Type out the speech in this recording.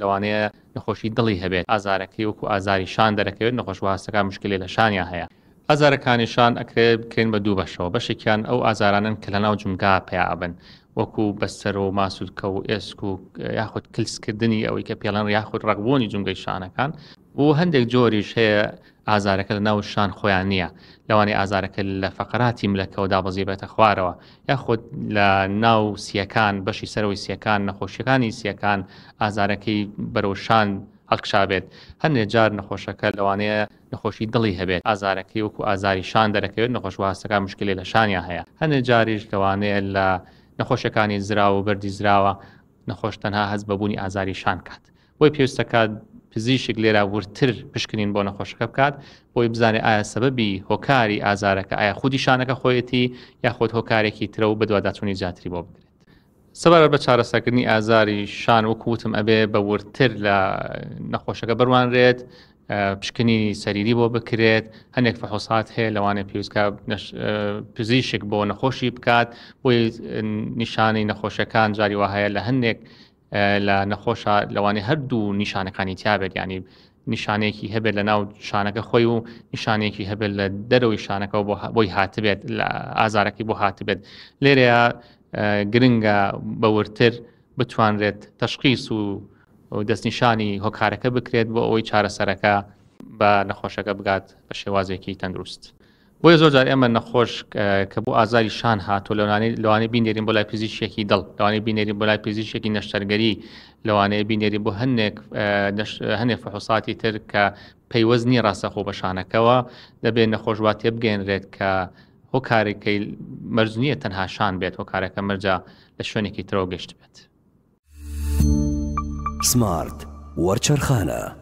لەوانەیە نەخۆشی دڵی هەبێت ئازارەکەی وەکو ئازاری شان دەرەکەوێت نەخۆشوەستەکان مشکلێ لە شانیان هەیە. ئازارەکانی شان ئەکرێت بکرێن بە دوو بەشەوە. بەشێکیان ئەو ئازارانن کە لە ناو جمگا پیا ئەبن وەکو بەسەر و ماسوودکە و ئێسک و یاخود کلسکردنی ئەوەی کە پێڵەن یاخود ڕەقبوونی جمگەی شانەکان و هەندێک جۆریش هەیە ئازارەکە لە ناو شان خۆیان نییە لەوانەیە ئازارەکە لە فەقراتی ملەکەوە دابەزێبێتە خوارەوە یاخود لە ناو سیەکان بەشی سەرەوەی سیەکان نەخۆشیەکانی سیەکان ئازارەکەی بەرەو شان هەڵکشابێت. هەندێک جار نەخۆشەکە لەوانەیە نەخۆشی دڵی هەبێت ئازارەکەی وەکو ئازاری شان دەرەکەوێت نەخۆشوەستەکان مشکلێ لە شانیان هەیە. هەندێک جاریش لەوانەیە لە نەخۆشیەکانی زراوە و بەردی زراوە نەخۆش تەنها هەست بەبوونی ئازاری شان کات بۆی پێویستەکات پزیشک لێرە ورتر پشکنین بۆ نەخۆشەکە بکات بۆی بزانێت ئایا سەبەبی هۆکاری ئازارەکە ئایا خودی شانەکە خۆیەتی یاخود هۆکارێکی ترە و بەدواداچوونی زیاتری بۆ بگرێت. سەبارەت بە چارەسەرکردنی ئازاری شان وەکوتم ئەبێ بە ورتر لە نەخۆشەکە بڕوانرێت پشکنی سەریری بۆ بکرێت. هەندێک فەحوسات هەیە لەوانەیە پێویستکە پزیشک بۆ نەخۆشی بکات بۆی نیشانەی نەخۆشەکان جاری وا هەیە لە هەندێک لە نەخۆشە لەوانەیە هەردوو نیشانەکانی تیابێت ینی نیشانەیەکی هەبێت لە ناو شانەکە خۆی و نیشانەیەکی هەبێت لە دەرەوەی شانەکە بۆی هاتبێت لە ئازارەکەی بۆ هاتبێت. لێرەیە گرنگە بەورتر بتوانرێت تەشخیص و دەستنیشانی هۆکارەکە بکرێت بۆ ئەوەی چارەسەرەکە بە نەخۆشەکە بگات بە شێوازێکی تەندروست. بۆیە زۆرجار ئێمە نەخۆش کە بۆ ئازاری شان هاتووە لەوانەیە بینێرین بۆ لای پزیشکێکی دڵ لەوانەیە بینێرین بۆ لای پزیشکێکی نەشتەرگەری لەوانەیە بینێرین بۆ هەندێک فەحوساتی تر کە پەیوەزنی ڕاستەخۆ بە شانەکەەوە دەبێت نەخۆشواتێ بگەێنرێت کە هۆکارێکی مەرجنیە تەنها شان بێت هۆکارەکە مەرجە لە شوێنێکی ترەوە گەشت بێت. سمارت وەرچەرخانە